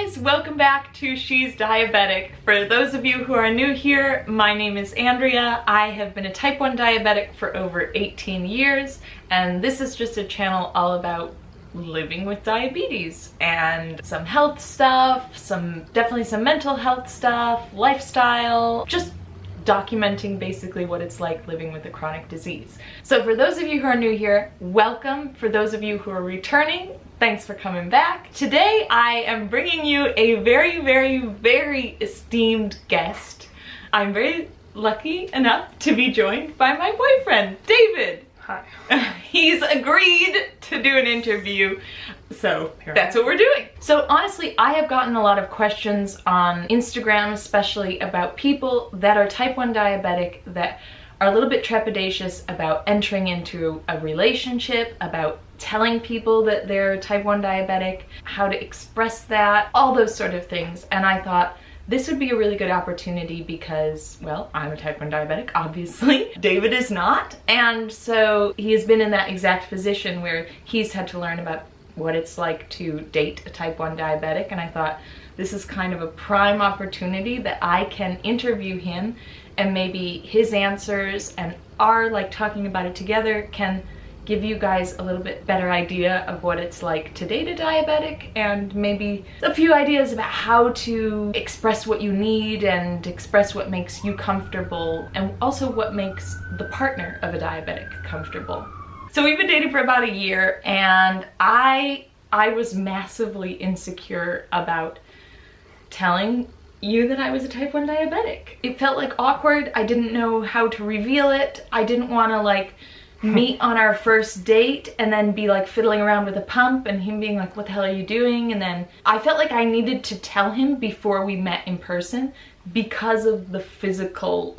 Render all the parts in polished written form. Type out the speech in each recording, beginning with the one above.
guys, welcome back to She's Diabetic. For those of you who are new here, my name is Andrea. I have been a type 1 diabetic for over 18 years, and this is just a channel all about living with diabetes and some health stuff, definitely some mental health stuff, lifestyle, just documenting basically what it's like living with a chronic disease. So for those of you who are new here, welcome. For those of you who are returning, thanks for coming back. Today I am bringing you a very, very, very esteemed guest. I'm very lucky enough to be joined by my boyfriend, David. Hi. He's agreed to do an interview, so that's what we're doing. So honestly, I have gotten a lot of questions on Instagram, especially about people that are type 1 diabetic that are a little bit trepidatious about entering into a relationship, about telling people that they're type 1 diabetic, how to express that, all those sort of things. And I thought this would be a really good opportunity because, well, I'm a type 1 diabetic, obviously. David is not. And so he has been in that exact position where he's had to learn about what it's like to date a type 1 diabetic. And I thought this is kind of a prime opportunity that I can interview him, and maybe his answers and our talking about it together can give you guys a little bit better idea of what it's like to date a diabetic, and maybe a few ideas about how to express what you need and express what makes you comfortable, and also what makes the partner of a diabetic comfortable. So we've been dating for about a year, and I was massively insecure about telling you that I was a type 1 diabetic. It felt like awkward. I didn't know how to reveal it. I didn't want to meet on our first date and then be fiddling around with a pump and him being like, what the hell are you doing? And then I felt like I needed to tell him before we met in person because of the physical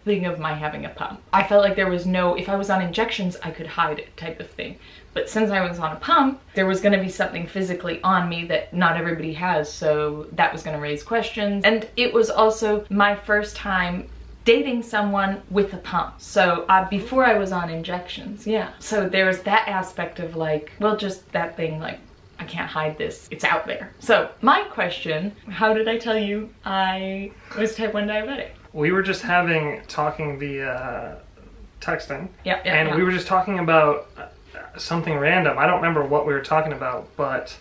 thing of my having a pump. I felt like there was no, if I was on injections, I could hide it type of thing. But since I was on a pump, there was gonna be something physically on me that not everybody has, so that was gonna raise questions. And it was also my first time dating someone with a pump. So before I was on injections, yeah. So there was that aspect of well, just that thing, I can't hide this, it's out there. So my question, how did I tell you I was type 1 diabetic? We were just talking via texting. Yeah. We were just talking about something random. I don't remember what we were talking about, but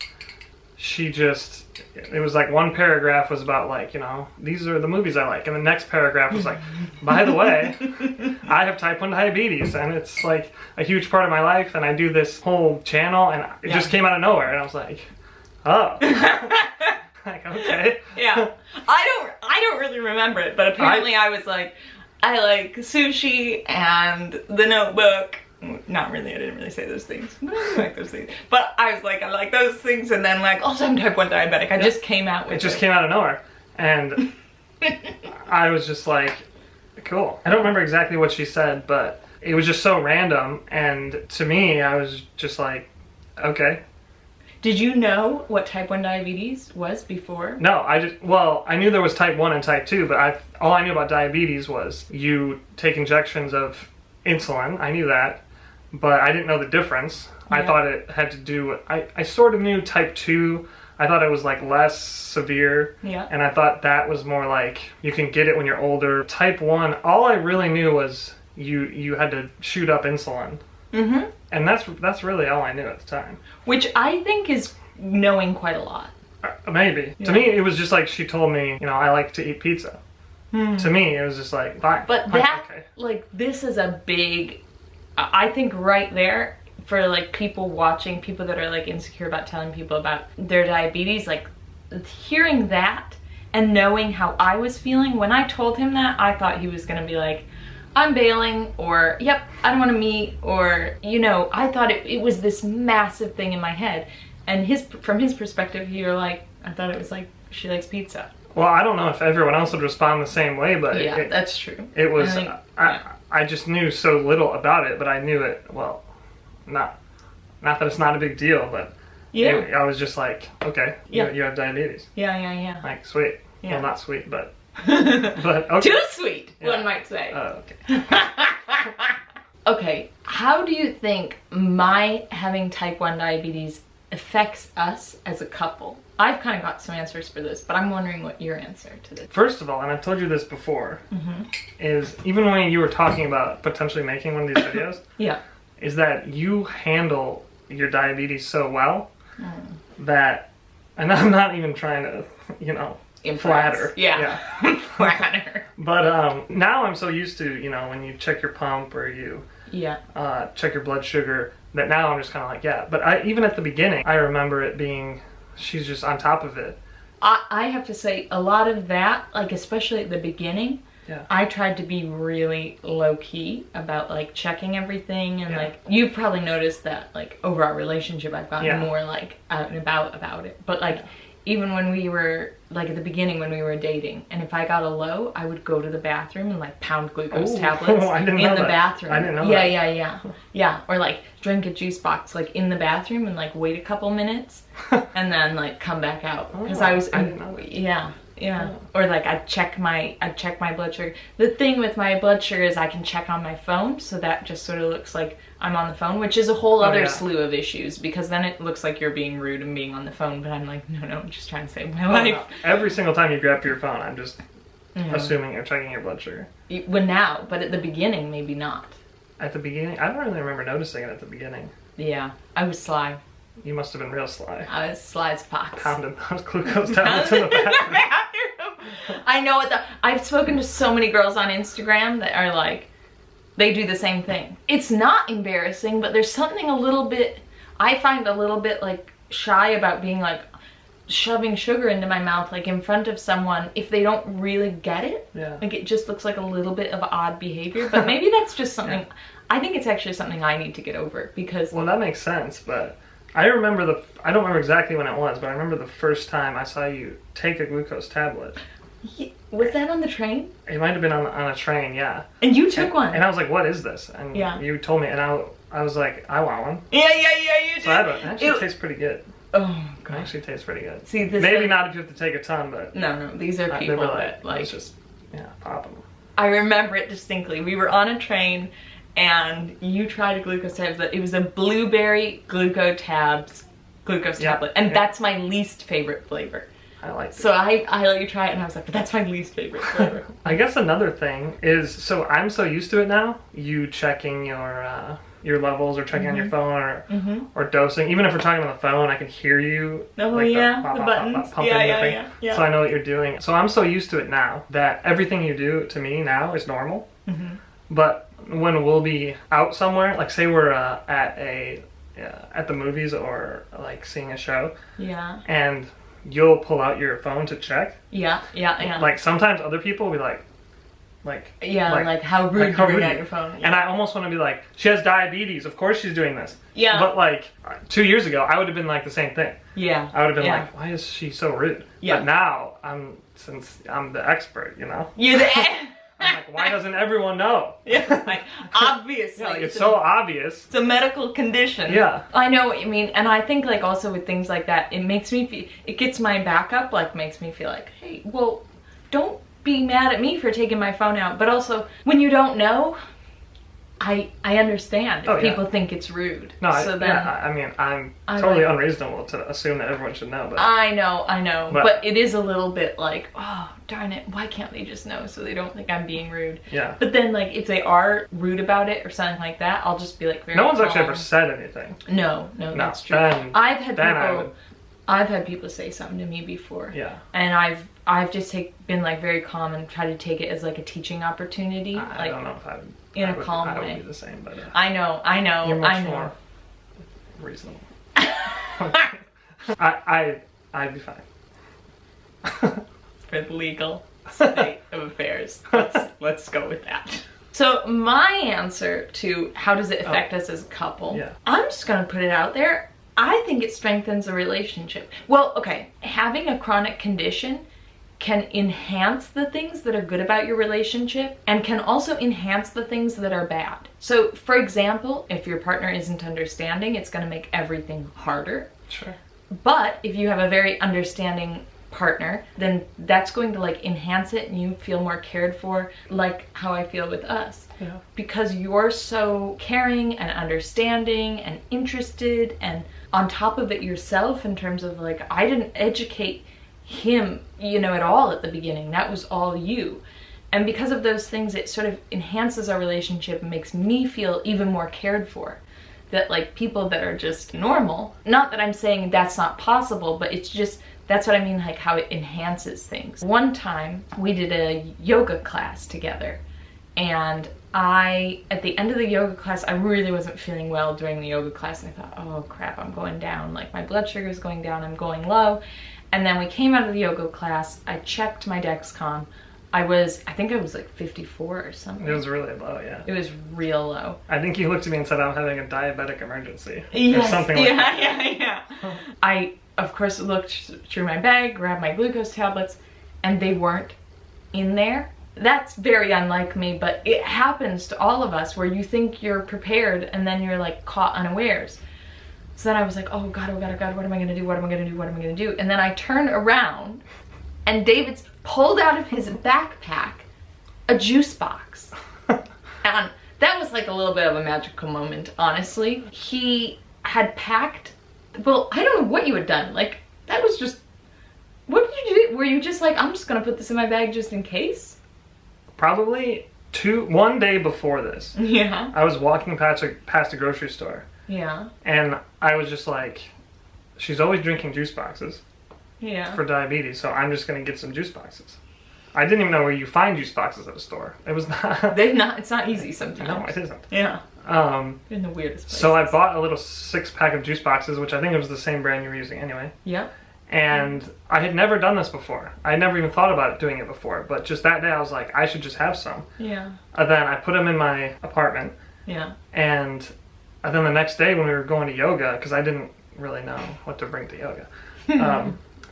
it was one paragraph was about these are the movies I like, and the next paragraph was by the way, I have type 1 diabetes, and it's a huge part of my life, and I do this whole channel, and it just came out of nowhere, and I was like, oh. Okay. Yeah. I don't really remember it, but apparently I was I like sushi and The Notebook. Not really, I didn't really say those things, but I like those things. But I was I like those things, and then also I'm type 1 diabetic. I just came out with it. It just came out of nowhere. And I was just cool. I don't remember exactly what she said, but it was just so random, and to me, I was just okay. Did you know what type 1 diabetes was before? No, I knew there was type 1 and type 2, but all I knew about diabetes was you take injections of insulin. I knew that, but I didn't know the difference. Yeah. I thought it had to do with, I sort of knew type 2. I thought it was less severe. Yeah. And I thought that was more you can get it when you're older. Type 1, all I really knew was you had to shoot up insulin. Mm-hmm. And that's really all I knew at the time. Which I think is knowing quite a lot. Maybe. Yeah. To me, it was just she told me, I like to eat pizza. To me, it was just fine. But that, okay. This is a big, I think right there, for people watching, people that are insecure about telling people about their diabetes, hearing that and knowing how I was feeling, when I told him that, I thought he was gonna be I'm bailing, or yep, I don't want to meet, or I thought it was this massive thing in my head. And from his perspective, I thought it was she likes pizza. Well, I don't know if everyone else would respond the same way, but yeah, that's true. It was I just knew so little about it, but I knew it well. Not that it's not a big deal, but yeah, I was just okay, you have diabetes. Yeah. Sweet. Yeah. Well, not sweet, but okay. Too sweet, one might say. Oh, okay. Okay, how do you think my having type 1 diabetes affects us as a couple? I've kind of got some answers for this, but I'm wondering what your answer to this. First of all, and I've told you this before, is even when you were talking about potentially making one of these videos, Yeah. is that you handle your diabetes so well that, and I'm not even trying to, you know, flatter. Yeah. Flatter. But now I'm so used to, you know, when you check your pump or you check your blood sugar, that now I'm just kind of like, yeah. But even at the beginning, I remember it being, she's just on top of it. I have to say, a lot of that, like especially at the beginning, I tried to be really low-key about like checking everything, and like you've probably noticed that like over our relationship I've gotten more like out and about it. But like even when we were like at the beginning when we were dating, and if I got a low, I would go to the bathroom and like pound glucose tablets in the bathroom. I didn't know that. Yeah. Or like drink a juice box like in the bathroom and like wait a couple minutes and then like come back out, because I didn't know that. Yeah. Or like I'd check my blood sugar. The thing with my blood sugar is I can check on my phone, so that just sort of looks like I'm on the phone, which is a whole other slew of issues, because then it looks like you're being rude and being on the phone, but I'm like, no, I'm just trying to save my life. No. Every single time you grab your phone, I'm just assuming you're checking your blood sugar. Well, now, but at the beginning, maybe not. At the beginning? I don't really remember noticing it at the beginning. Yeah, I was sly. You must have been real sly. I was sly as fox. Pounding those glucose tablets in the bathroom. I know I've spoken to so many girls on Instagram that are like, they do the same thing. It's not embarrassing, but there's something a little bit, I find a little bit like shy about being like shoving sugar into my mouth like in front of someone if they don't really get it. Yeah. Like it just looks like a little bit of odd behavior, but maybe that's just something, I think it's actually something I need to get over, because... Well, that makes sense, but I remember I don't remember exactly when it was, but I remember the first time I saw you take a glucose tablet. Was that on the train? It might have been on a train, yeah. And you took one. And I was like, what is this? And you told me, and I was like, I want one. Yeah, you did. So it actually tastes pretty good. Oh, God. It actually tastes pretty good. See, this maybe not if you have to take a ton, but... No, these are people that, like... It's just, pop them. I remember it distinctly. We were on a train, and you tried a glucose tablet. It was a blueberry glucose tablet, and that's my least favorite flavor. I like it. So I let you try it, and I was like, but that's my least favorite flavor. I guess another thing is, so I'm so used to it now, you checking your levels or checking on your phone or dosing. Even if we're talking on the phone, I can hear you. Oh, like the buttons. Pumping the thing. Yeah. So I know what you're doing. So I'm so used to it now that everything you do to me now is normal. But when we'll be out somewhere, like say we're at the movies or like seeing a show. Yeah. And you'll pull out your phone to check. Yeah. Like sometimes other people will be like how rude you bring out your phone. Yeah. And I almost want to be like, she has diabetes, of course she's doing this. Yeah. But like 2 years ago, I would have been like the same thing. Yeah. I would have been like, why is she so rude? Yeah. But now since I'm the expert, you know. You're the I'm like, why doesn't everyone know? Yeah, like, obviously. Like, it's so obvious. It's a medical condition. Yeah. I know what you mean, and I think like also with things like that, it makes me feel, it gets my back up, like makes me feel like, hey, well, don't be mad at me for taking my phone out, but also when you don't know, I understand if people think it's rude. No, I mean, I'm totally unreasonable to assume that everyone should know. But I know. But it is a little bit like, oh, darn it, why can't they just know so they don't think I'm being rude? Yeah. But then, like, if they are rude about it or something like that, I'll just be like, very No one's calm. actually ever said anything. No, that's true. I've had people say something to me before. Yeah. And I've just been like very calm and try to take it as like a teaching opportunity. I don't know if I would. In a calm way. I would be the same, but I know. You're much more reasonable. I'd be fine. For the legal state of affairs, let's go with that. So my answer to how does it affect us as a couple? I'm just gonna put it out there. I think it strengthens a relationship. Well, okay, having a chronic condition can enhance the things that are good about your relationship and can also enhance the things that are bad. So, for example, if your partner isn't understanding, it's going to make everything harder. Sure. But if you have a very understanding partner, then that's going to like enhance it and you feel more cared for, like how I feel with us. Yeah. Because you're so caring and understanding and interested and on top of it yourself, in terms of like, I didn't educate him, you know, at all at the beginning. That was all you. And because of those things, it sort of enhances our relationship and makes me feel even more cared for. That like people that are just normal, not that I'm saying that's not possible, but it's just, that's what I mean, like how it enhances things. One time we did a yoga class together, and at the end of the yoga class, I really wasn't feeling well during the yoga class, and I thought, oh crap, I'm going down, like my blood sugar is going down, I'm going low. And then we came out of the yoga class, I checked my Dexcom, I think I was like 54 or something. It was really low, yeah. It was real low. I think you looked at me and said I'm having a diabetic emergency. Yes. Or something like that. Yeah. I, of course, looked through my bag, grabbed my glucose tablets, and they weren't in there. That's very unlike me, but it happens to all of us where you think you're prepared and then you're like caught unawares. So then I was like, oh God, what am I gonna do? What am I gonna do? What am I gonna do? And then I turn around and David's pulled out of his backpack a juice box. And that was like a little bit of a magical moment, honestly. He had packed, well, I don't know what you had done. Like, that was just, what did you do? Were you just like, I'm just gonna put this in my bag just in case? Probably one day before this. Yeah. I was walking past a grocery store. Yeah. And I was just like, she's always drinking juice boxes. Yeah. For diabetes, so I'm just gonna get some juice boxes. I didn't even know where you find juice boxes at a store. It was not. It's not easy sometimes. No, it isn't. Yeah. In the weirdest places. So I bought a little 6-pack of juice boxes, which I think it was the same brand you were using anyway. Yeah. And I had never done this before. I had never even thought about doing it before. But just that day, I was like, I should just have some. Yeah. And then I put them in my apartment. Yeah. And then the next day when we were going to yoga, because I didn't really know what to bring to yoga.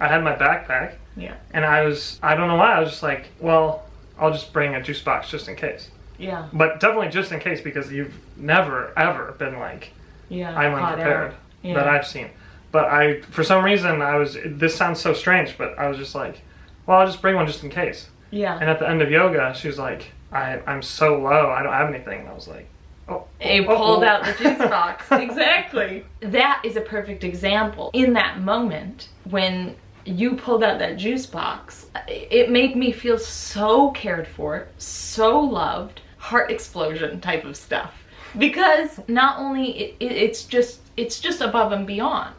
I had my backpack, yeah, and I don't know why, I was just like, well, I'll just bring a juice box just in case. Yeah. But definitely just in case, because you've never, ever been like, yeah, I'm unprepared, that I've seen. But for some reason, this sounds so strange, but I was just like, well, I'll just bring one just in case. Yeah. And at the end of yoga, she was like, I'm so low, I don't have anything. And I was like, He pulled out the juice box. Exactly. That is a perfect example. In that moment, when you pulled out that juice box, it made me feel so cared for, so loved, heart explosion type of stuff. Because not only it's just above and beyond,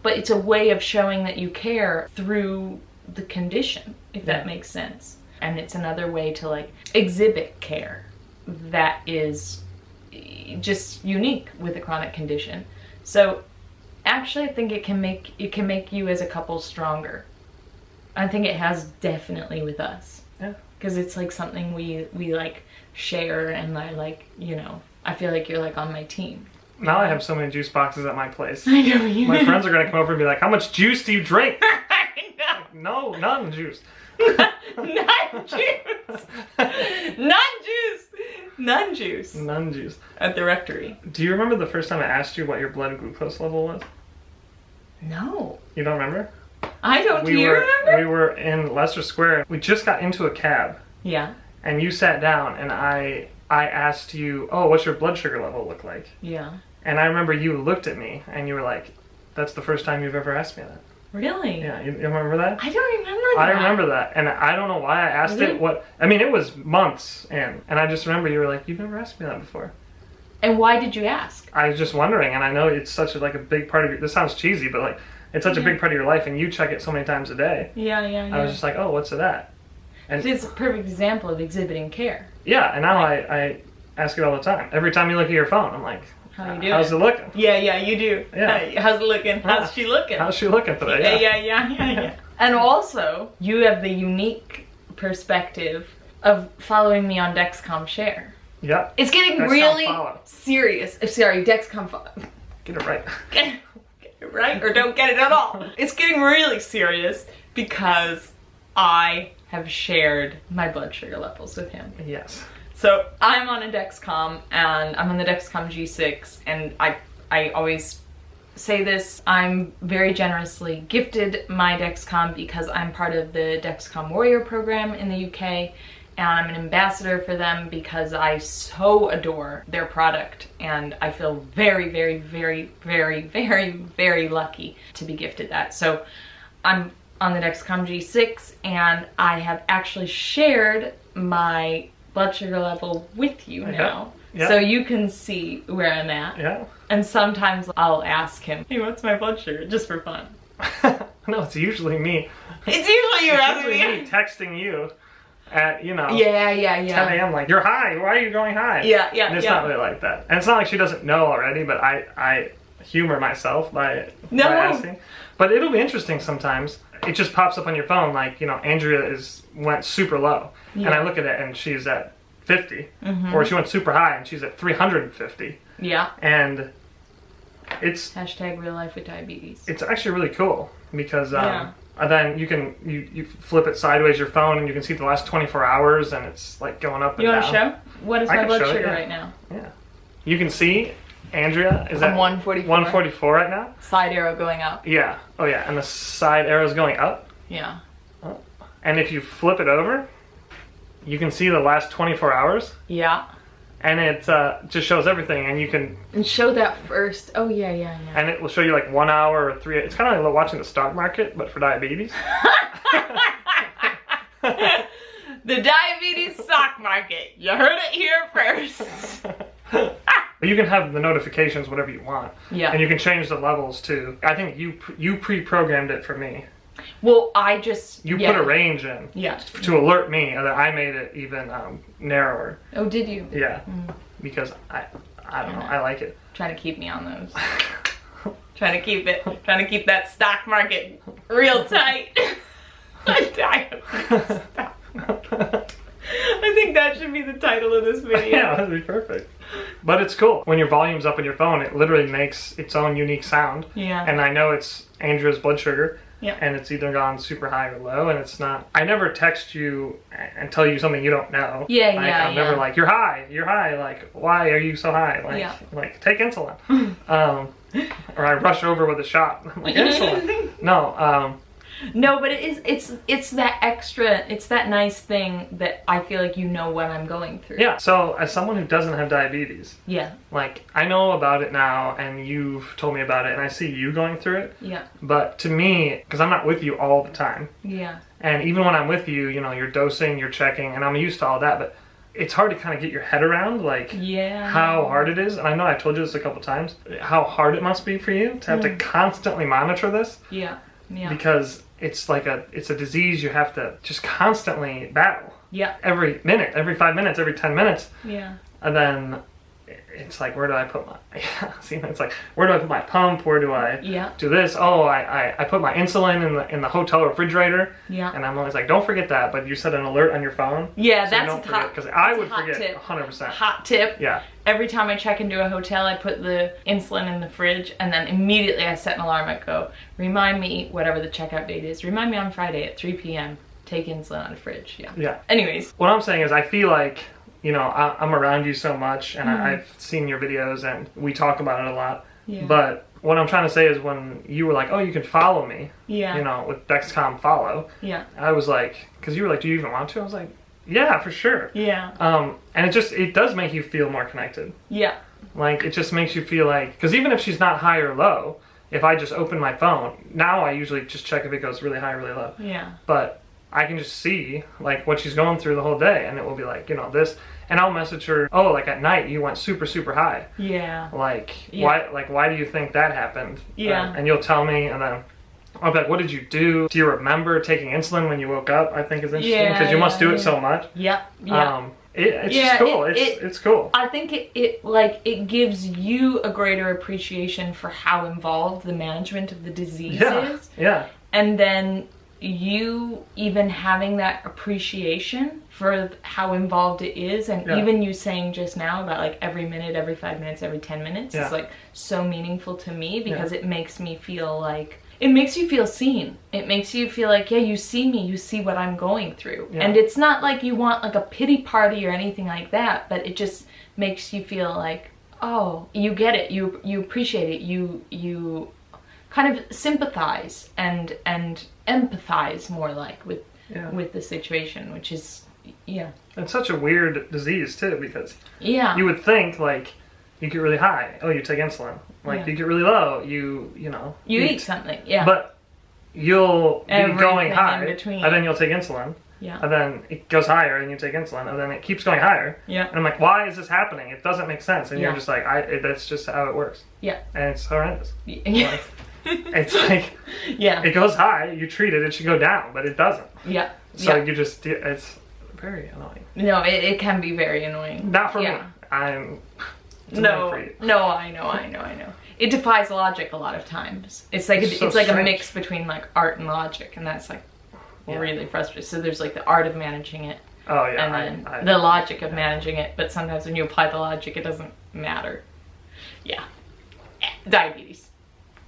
but it's a way of showing that you care through the condition, if that makes sense. And it's another way to like exhibit care that is just unique with a chronic condition. So actually I think it can make you as a couple stronger. I think it has definitely with us. Yeah. Because it's like something we like share, and I like, you know, I feel like you're like on my team. Now I have so many juice boxes at my place. I know you. My friends are gonna come over and be like, how much juice do you drink? I know. Like, no, none juice. None juice. None juice. None juice. At the rectory. Do you remember the first time I asked you what your blood glucose level was? No. You don't remember? I don't. Do you remember? We were in Leicester Square. We just got into a cab. Yeah. And you sat down, and I asked you, oh, what's your blood sugar level look like? Yeah. And I remember you looked at me, and you were like, that's the first time you've ever asked me that. Really? Yeah, you remember that? I don't remember that. I remember that, and I don't know why I asked it. It was months in, and I just remember you were like, you've never asked me that before. And why did you ask? I was just wondering, and I know it's such a big part of your, this sounds cheesy, but like, it's such a big part of your life, and you check it so many times a day. Yeah. I was just like, oh, what's it at? And it's a perfect example of exhibiting care. Yeah, and now I ask it all the time. Every time you look at your phone, I'm like, how you doing? How's it looking? Yeah, you do. Yeah. How's it looking? How's she looking? How's she looking today? Yeah. And also, you have the unique perspective of following me on Dexcom Share. Yeah. It's getting Dexcom really Follow. Serious. Sorry, Dexcom Follow. Get it right. Get it right, or don't get it at all. It's getting really serious because I have shared my blood sugar levels with him. Yes. So I'm on a Dexcom, and I'm on the Dexcom G6, and I always say this, I'm very generously gifted my Dexcom because I'm part of the Dexcom Warrior program in the UK, and I'm an ambassador for them because I so adore their product, and I feel very, very, very, very, very, very lucky to be gifted that. So I'm on the Dexcom G6, and I have actually shared my blood sugar level with you now. Yeah. So you can see where I'm at. Yeah. And sometimes I'll ask him, hey, what's my blood sugar? Just for fun. No, it's usually me. It's usually you asking me texting you at, you know, 10 a.m. like, you're high. Why are you going high? Yeah. And it's not really like that. And it's not like she doesn't know already, but I humor myself by asking. But it'll be interesting sometimes. It just pops up on your phone like, you know, Andrea went super low. Yeah. And I look at it and she's at 50, or she went super high and she's at 350. Yeah. And it's hashtag real life with diabetes. It's actually really cool because then you flip it sideways your phone and you can see the last 24 hours and it's like going up and down. You want to show? What is my blood sugar right now? Yeah. You can see Andrea is at 144. 144 right now. Side arrow going up. Yeah. Oh yeah, and the side arrow is going up. Yeah. Oh. And if you flip it over, you can see the last 24 hours. Yeah. And it just shows everything, and you can... And show that first. Oh, yeah. And it will show you like 1 hour or 3... It's kind of like watching the stock market, but for diabetes. The diabetes stock market. You heard it here first. But you can have the notifications, whatever you want. Yeah. And you can change the levels too. I think you pre-programmed it for me. Well, I just... You put a range in to alert me, and then I made it even narrower. Oh, did you? Yeah, because I don't know, I like it. Trying to keep me on those. trying to keep that stock market real tight. I think that should be the title of this video. Yeah, that'd be perfect. But it's cool. When your volume's up on your phone, it literally makes its own unique sound. Yeah. And I know it's Andrea's blood sugar. Yeah. And it's either gone super high or low, and it's not... I never text you and tell you something you don't know. I'm never like, you're high, like, why are you so high? Like, take insulin. Or I rush over with a shot. I'm like, insulin. No, but it's that extra, it's that nice thing that I feel like you know what I'm going through. Yeah, so as someone who doesn't have diabetes, like, I know about it now, and you've told me about it, and I see you going through it. Yeah. But to me, because I'm not with you all the time. Yeah. And even when I'm with you, you know, you're dosing, you're checking, and I'm used to all that, but it's hard to kind of get your head around, like, how hard it is. And I know I've told you this a couple times, how hard it must be for you to have to constantly monitor this. Yeah. Yeah. Because it's like it's a disease you have to just constantly battle. Yeah. Every minute, every 5 minutes, every 10 minutes. Yeah. And then it's like, where do I put my... See, it's like, where do I put my pump? Where do I do this? Oh, I put my insulin in the hotel refrigerator. Yeah. And I'm always like, don't forget that. But you set an alert on your phone. Yeah, so that's hot. Because I would forget 100%. Hot tip. Yeah. Every time I check into a hotel, I put the insulin in the fridge, and then immediately I set an alarm. I go, remind me, whatever the checkout date is, remind me on Friday at 3 p.m. Take insulin out of the fridge. Yeah. Yeah. Anyways. What I'm saying is I feel like, you know, I'm around you so much, and I've seen your videos, and we talk about it a lot. Yeah. But what I'm trying to say is when you were like, oh, you can follow me, you know, with Dexcom Follow. Yeah. I was like, because you were like, do you even want to? I was like, yeah, for sure. Yeah. And it does make you feel more connected. Yeah. Like, it just makes you feel like, because even if she's not high or low, if I just open my phone, now I usually just check if it goes really high or really low. Yeah. But I can just see, like, what she's going through the whole day, and it will be like, you know, this... And I'll message her, oh, like at night you went super, super high. Yeah. Like, why do you think that happened? Yeah. And you'll tell me, and then I'll be like, what did you do? Do you remember taking insulin when you woke up? I think is interesting, because you must do it so much. Yeah. Yeah. It's just cool. It's cool. I think it gives you a greater appreciation for how involved the management of the disease is. Yeah. And then you even having that appreciation for how involved it is, and even you saying just now about like every minute, every 5 minutes, every 10 minutes is like so meaningful to me, because it makes me feel like, it makes you feel seen. It makes you feel like, yeah, you see me, you see what I'm going through. And it's not like you want like a pity party or anything like that, but it just makes you feel like, oh, you get it, you appreciate it, you kind of sympathize and empathize more like with the situation, which is, yeah. It's such a weird disease too, because yeah, you would think like you get really high, oh, you take insulin. Like you get really low, you know, you eat something, yeah. But you'll be going high, in between. and then you'll take insulin. Yeah. And then it goes higher, and you take insulin, and then it keeps going higher. Yeah. And I'm like, why is this happening? It doesn't make sense. And you're just like, that's just how it works. Yeah. And it's horrendous. Yeah. Like, it's like, yeah, it goes high, you treat it, it should go down, but it doesn't. Yeah. So you just, it's very annoying. No, it can be very annoying. Not for me. No, I know. It defies logic a lot of times. It's like it's like a mix between like art and logic, and that's like really frustrating. So there's like the art of managing it. Oh yeah. And then the logic of managing it, but sometimes when you apply the logic, it doesn't matter. Yeah. Diabetes.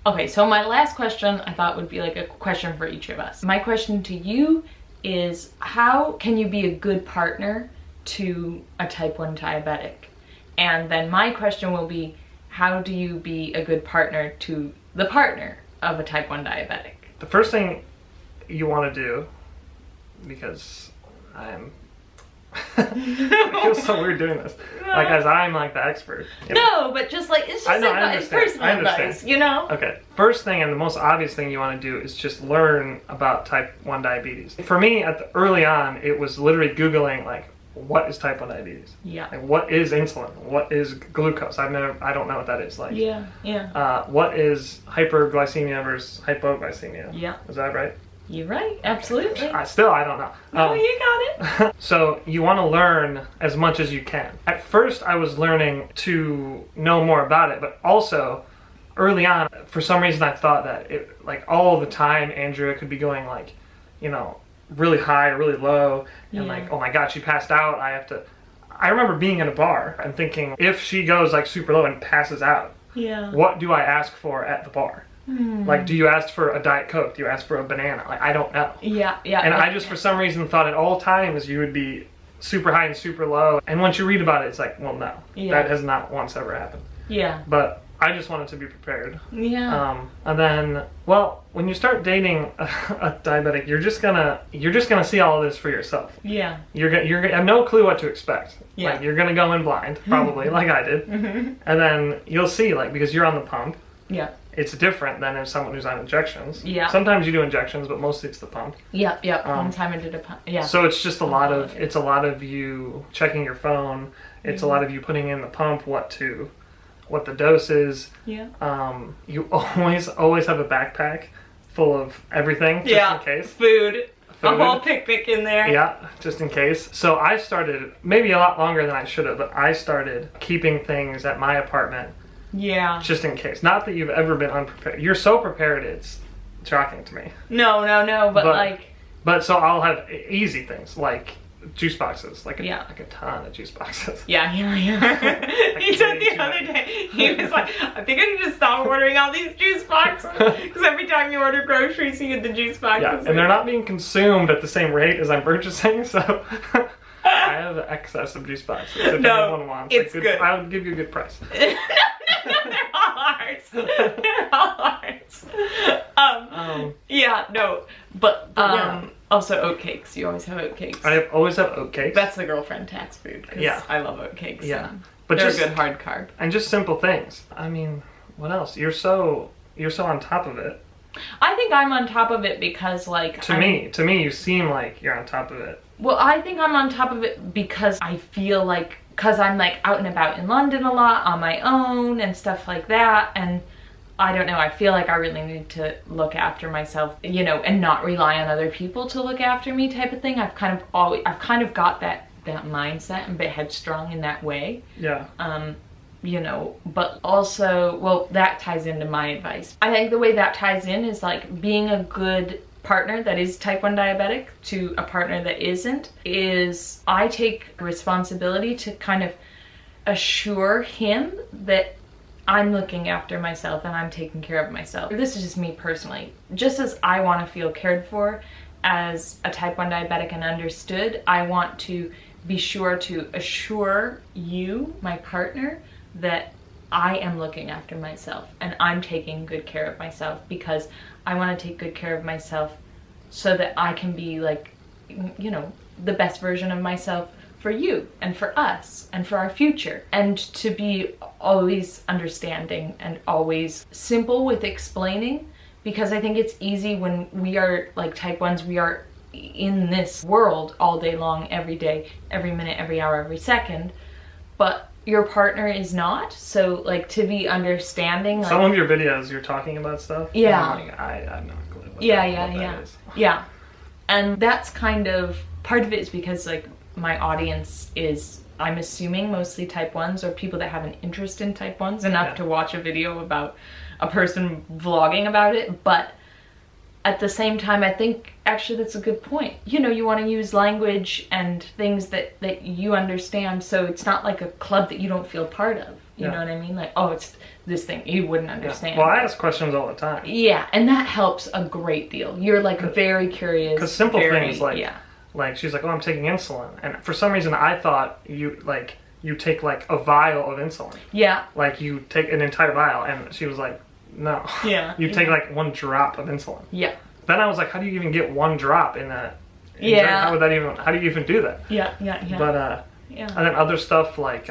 Okay, so my last question I thought would be like a question for each of us. My question to you is, how can you be a good partner to a type 1 diabetic? And then my question will be, how do you be a good partner to the partner of a type 1 diabetic? The first thing you want to do, because it feels so weird doing this, like as I'm like the expert. No, but just like, it's just advice, personal advice, you know? Okay, first thing and the most obvious thing you want to do is just learn about type 1 diabetes. For me, early on, it was literally Googling like, what is type 1 diabetes? Yeah. Like, what is insulin? What is glucose? I don't know what that is. Like, yeah. What is hyperglycemia versus hypoglycemia? Yeah. Is that right? You're right, absolutely. I don't know. No, you got it. So you want to learn as much as you can. At first, I was learning to know more about it, but also early on, for some reason, I thought that like all the time, Andrea could be going like, you know, really high or really low, and like, oh my god, she passed out. I remember being in a bar and thinking, if she goes like super low and passes out, what do I ask for at the bar? Like, do you ask for a Diet Coke? Do you ask for a banana? Like, I don't know. Yeah. And I just, for some reason, thought at all times you would be super high and super low. And once you read about it, it's like, well, no. That has not once ever happened. Yeah. But I just wanted to be prepared. Yeah. And then, well, when you start dating a diabetic, you're just gonna see all of this for yourself. Yeah. You have no clue what to expect. Yeah. Like, you're gonna go in blind, probably, like I did. And then you'll see, like, because you're on the pump. Yeah. It's different than if someone who's on injections. Yeah. Sometimes you do injections, but mostly it's the pump. Yeah. One time I did a pump. Yeah. So it's just a lot of you checking your phone. It's a lot of you putting in the pump, what the dose is. Yeah. You always have a backpack full of everything, just in case. Food. A whole picnic in there. Yeah, just in case. So I started, maybe a lot longer than I should have, but I started keeping things at my apartment. Yeah. Just in case. Not that you've ever been unprepared. You're so prepared, it's shocking to me. No, but like... But so I'll have easy things, like juice boxes. Like a ton of juice boxes. Yeah. He said the other day, he was like, I think I need to stop ordering all these juice boxes. Because every time you order groceries, you get the juice boxes. Yeah, and they're not being consumed at the same rate as I'm purchasing, so... I have an excess of juice boxes. If anyone wants, it's good. I'll give you a good price. No, they're all ours. They're all ours. Yeah, no, but also oatcakes. You always have oatcakes. I always have oatcakes. That's the girlfriend tax food. Yeah, I love oatcakes. Yeah, but they're a good hard carb. And just simple things. I mean, what else? You're so on top of it. I think I'm on top of it because, like, to me, you seem like you're on top of it. Well, I think I'm on top of it because I feel like, because I'm like out and about in London a lot on my own and stuff like that, and I don't know, I feel like I really need to look after myself, you know, and not rely on other people to look after me type of thing. I've kind of got that mindset and a bit headstrong in that way. Yeah. You know, but also, well, that ties into my advice. I think the way that ties in is like being a good partner that is type 1 diabetic to a partner that isn't, is I take responsibility to kind of assure him that I'm looking after myself and I'm taking care of myself. This is just me personally. Just as I want to feel cared for as a type 1 diabetic and understood, I want to be sure to assure you, my partner, that I am looking after myself and I'm taking good care of myself because I want to take good care of myself so that I can be like, you know, the best version of myself for you and for us and for our future. And to be always understanding and always simple with explaining, because I think it's easy when we are like type 1s, we are in this world all day long, every day, every minute, every hour, every second, but your partner is not. So like to be understanding, like, some of your videos you're talking about stuff, yeah, I'm like, I have no clue what that is. Yeah. And that's kind of part of it, is because like my audience is, I'm assuming, mostly type 1s or people that have an interest in type 1s enough to watch a video about a person vlogging about it. But at the same time, I think actually that's a good point. You know, you want to use language and things that you understand, so it's not like a club that you don't feel part of. You know what I mean? Like, oh, it's this thing you wouldn't understand. Well, I ask questions all the time. Yeah, and that helps a great deal. You're like very curious. Because simple things like she's like, oh, I'm taking insulin, and for some reason I thought you take like a vial of insulin. Yeah. Like you take an entire vial, and she was like, no. Yeah. You take like one drop of insulin. Yeah. Then I was like, how do you even get one drop in that? Yeah. How do you even do that? Yeah. But and then other stuff like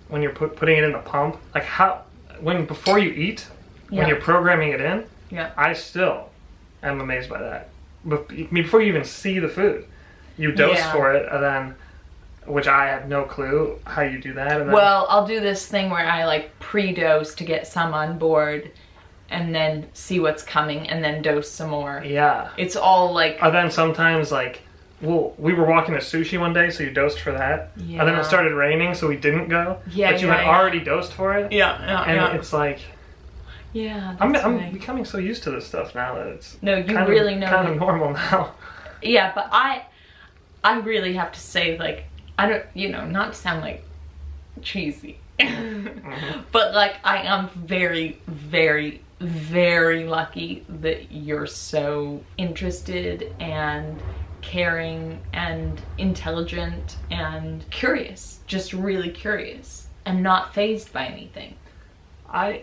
when you're putting it in the pump, like before you eat, when you're programming it in, I still am amazed by that. But before you even see the food, you dose for it, and then, which I have no clue how you do that. And then, well, I'll do this thing where I like pre-dose to get some on board, and then see what's coming, and then dose some more. Yeah. It's all like... And then sometimes like, well, we were walking to sushi one day, so you dosed for that. Yeah. And then it started raining, so we didn't go. Yeah, but you had already dosed for it. And it's like... Yeah, I'm becoming so used to this stuff now that it's really know kind of normal now. Yeah, but I really have to say, like, I don't, you know, not to sound like cheesy, but like I am very, very, very lucky that you're so interested and caring and intelligent and curious, just really curious and not fazed by anything. I'm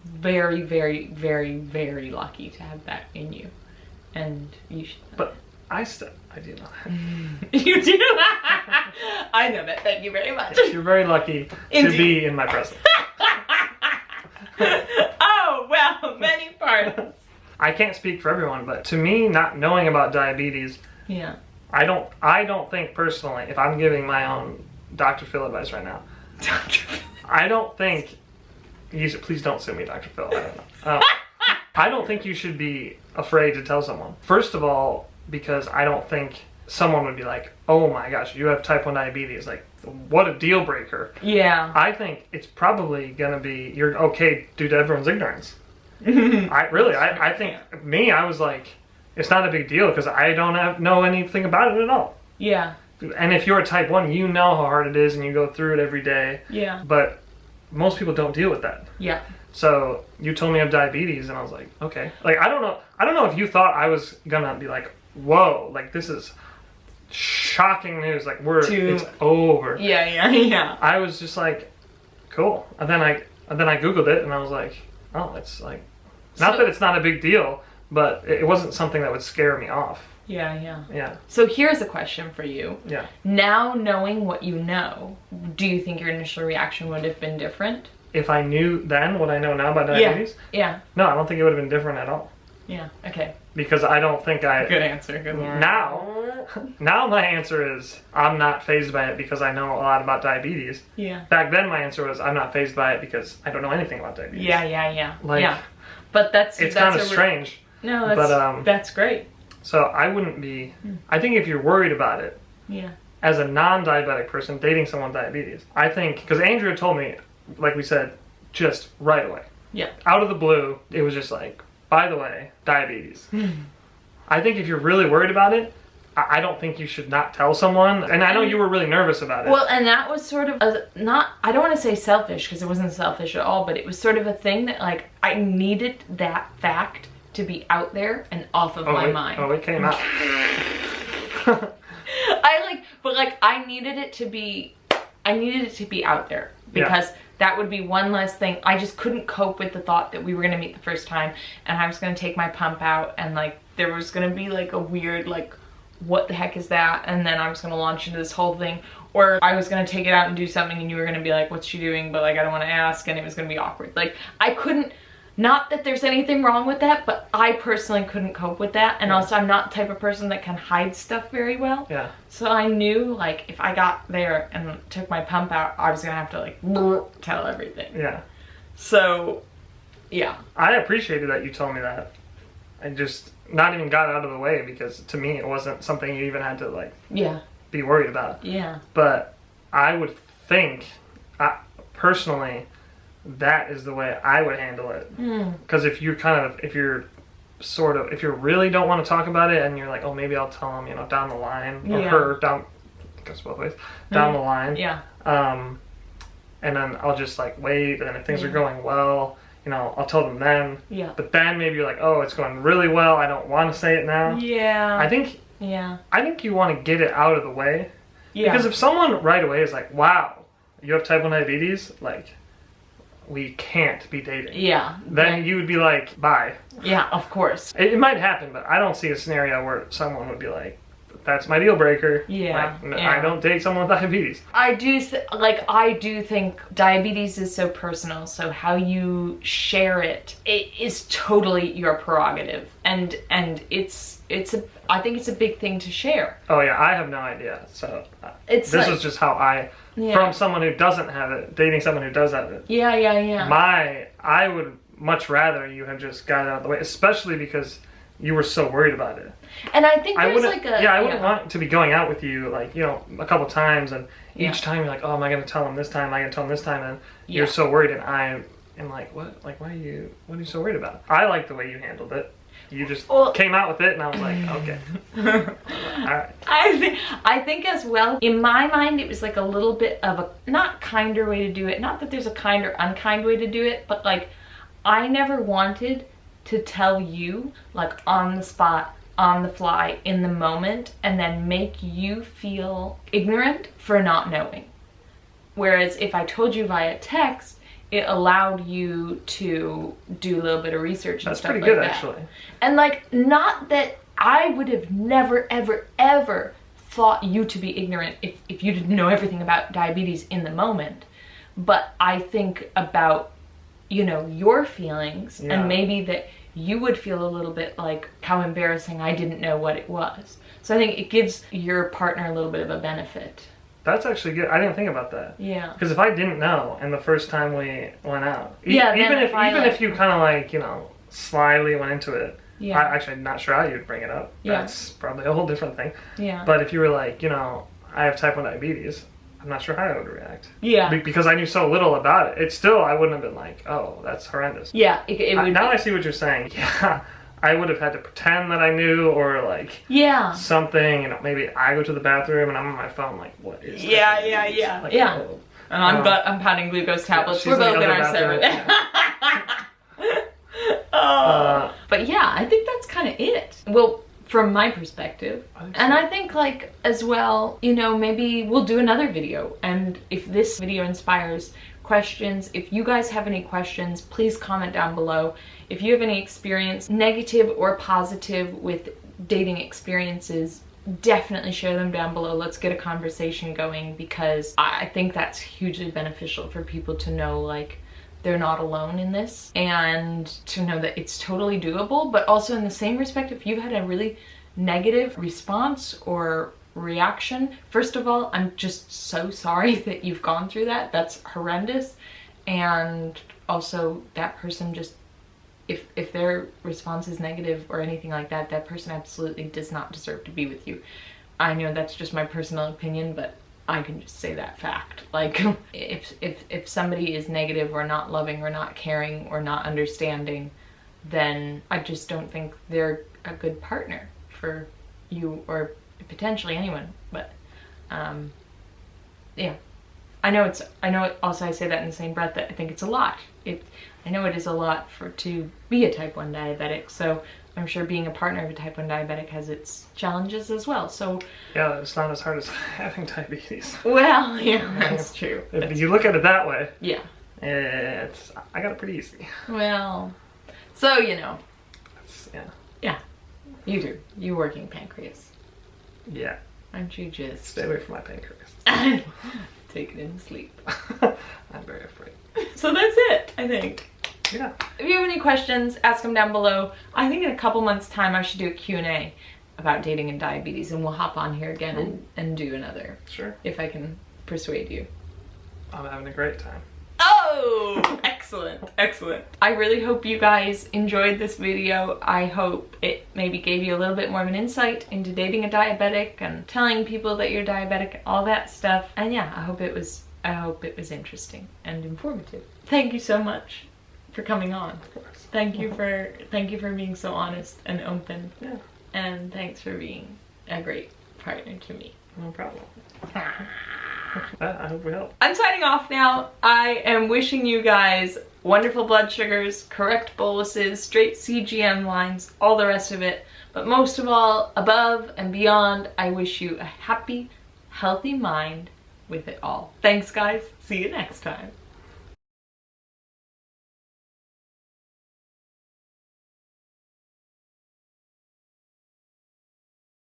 very, very, very, very lucky to have that in you, and you should. But I do know that. You do? I know that. Thank you very much. Yes, you're very lucky to be in my presence. Oh, well, many parts. I can't speak for everyone, but to me, not knowing about diabetes, I don't think personally, if I'm giving my own Dr. Phil advice right now, I don't think please don't sue me, Dr. Phil. I don't know. I don't think you should be afraid to tell someone. First of all, because I don't think someone would be like, oh my gosh, you have type 1 diabetes. Like, what a deal breaker. Yeah. I think it's probably going to be, you're okay due to everyone's ignorance. I think, I was like, it's not a big deal because I don't know anything about it at all. Yeah. And if you're a type 1, you know how hard it is and you go through it every day. Yeah. But most people don't deal with that. Yeah. So you told me I have diabetes and I was like, okay. Like, I don't know if you thought I was gonna be like, whoa, like this is shocking news. Like it's over. Yeah. I was just like, cool. And then I Googled it and I was like, oh, it's like, not that it's not a big deal, but it wasn't something that would scare me off. Yeah. So here's a question for you. Yeah. Now knowing what you know, do you think your initial reaction would have been different? If I knew then what I know now about diabetes? Yeah. No, I don't think it would have been different at all. Yeah. Okay. Because I don't think Good answer. Good one. Now my answer is I'm not fazed by it because I know a lot about diabetes. Yeah. Back then my answer was I'm not fazed by it because I don't know anything about diabetes. Yeah. Like, but that's kind of strange. No, that's great. So I wouldn't be, I think if you're worried about it, as a non-diabetic person dating someone with diabetes, I think, because Andrea told me, like we said, just right away. Yeah. Out of the blue, it was just like, by the way, diabetes. I think if you're really worried about it, I don't think you should not tell someone. And I know you were really nervous about it. Well, and that was sort of I don't want to say selfish because it wasn't selfish at all, but it was sort of a thing that like I needed that fact to be out there and off of my mind. Oh, it came out. I needed it to be, I needed it to be out there because that would be one less thing. I just couldn't cope with the thought that we were going to meet the first time and I was going to take my pump out and like there was going to be like a weird like, what the heck is that? And then I was going to launch into this whole thing, or I was going to take it out and do something and you were going to be like, what's she doing? But like, I don't want to ask, and it was going to be awkward. Like I couldn't, not that there's anything wrong with that, but I personally couldn't cope with that. And also I'm not the type of person that can hide stuff very well. Yeah. So I knew like if I got there and took my pump out, I was going to have to like tell everything. Yeah. So yeah. I appreciated that you told me that. I just not even got out of the way because to me it wasn't something you even had to like be worried about. Yeah. But I would think, personally, that is the way I would handle it. Because if you really don't want to talk about it and you're like, oh, maybe I'll tell him, you know, down the line, or her down, I guess both ways, down the line. Yeah. And then I'll just like wait, and if things are going well, you know, I'll tell them then. Yeah. But then maybe you're like, oh, it's going really well, I don't want to say it now. Yeah. I think you want to get it out of the way. Yeah. Because if someone right away is like, wow, you have type 1 diabetes, like, we can't be dating. Yeah. Then you would be like, bye. Yeah, of course. It might happen, but I don't see a scenario where someone would be like, that's my deal breaker. Yeah. Like, I don't date someone with diabetes. I do think diabetes is so personal, so how you share it is totally your prerogative. And I think it's a big thing to share. Oh yeah, I have no idea. So this is just how from someone who doesn't have it, dating someone who does have it. Yeah. I would much rather you have just got it out of the way, especially because you were so worried about it. And I think there's I wouldn't want to be going out with you, like, you know, a couple times, and each time you're like, oh, am I going to tell him this time? Am I going to tell him this time? And you're so worried, and I am like, what? Like, what are you so worried about? I like the way you handled it. You just came out with it, and I was like, okay. All right. I think as well, in my mind, it was like a little bit of a, not kinder way to do it. Not that there's a kind or unkind way to do it, but like, I never wanted to tell you, like, on the spot, on the fly, in the moment, and then make you feel ignorant for not knowing. Whereas if I told you via text, it allowed you to do a little bit of research and stuff like that. That's pretty good, actually. And like, not that I would have never, ever, ever thought you to be ignorant if you didn't know everything about diabetes in the moment. But I think about, you know, your feelings and maybe that you would feel a little bit like how embarrassing I didn't know what it was. So I think it gives your partner a little bit of a benefit. That's actually good. I didn't think about that. Yeah. Because if I didn't know, and the first time we went out, even if you kind of like, you know, slyly went into it, I'm not sure how you'd bring it up. Yeah. That's probably a whole different thing. Yeah. But if you were like, you know, I have type 1 diabetes, I'm not sure how I would react. Yeah. Because I knew so little about it. I wouldn't have been like, oh, that's horrendous. Yeah. It would now I see what you're saying. Yeah. I would have had to pretend that I knew, or like something, you know, maybe I go to the bathroom and I'm on my phone like, what is that? Yeah. Like, oh. And I'm pounding glucose tablets. We're both in our 7. But yeah, I think that's kind of it. Well, from my perspective. I think like as well, you know, maybe we'll do another video, and if this video inspires questions, if you guys have any questions, please comment down below. If you have any experience, negative or positive, with dating experiences, definitely share them down below. Let's get a conversation going, because I think that's hugely beneficial for people to know, like, they're not alone in this, and to know that it's totally doable. But also in the same respect, if you've had a really negative response or reaction, first of all, I'm just so sorry that you've gone through that. That's horrendous. And also, that person just, if their response is negative or anything like that, that person absolutely does not deserve to be with you. I know that's just my personal opinion, but I can just say that fact. Like, if somebody is negative or not loving or not caring or not understanding, then I just don't think they're a good partner for you, or potentially anyone. But yeah, I know also I say that in the same breath that I think it's a lot. I know it is a lot to be a type 1 diabetic, so I'm sure being a partner of a type 1 diabetic has its challenges as well. So yeah, it's not as hard as having diabetes. well, yeah, that's true. If you look at it that way, yeah, I got it pretty easy. Well, so you know, yeah, you do. You working pancreas. Yeah. Aren't you just stay away from my pancreas? Take it in sleep. I'm very afraid. So that's it, I think. Yeah. If you have any questions, ask them down below. I think in a couple months' time I should do a Q&A about dating and diabetes, and we'll hop on here again and do another. Sure. If I can persuade you. I'm having a great time. Oh, excellent, excellent. I really hope you guys enjoyed this video. I hope it maybe gave you a little bit more of an insight into dating a diabetic and telling people that you're diabetic, all that stuff. And yeah, I hope it was interesting and informative. Thank you so much for coming on. Of course. Thank you for being so honest and open. Yeah. And thanks for being a great partner to me. No problem. I hope we help. I'm signing off now. I am wishing you guys wonderful blood sugars, correct boluses, straight CGM lines, all the rest of it. But most of all, above and beyond, I wish you a happy, healthy mind with it all. Thanks, guys. See you next time.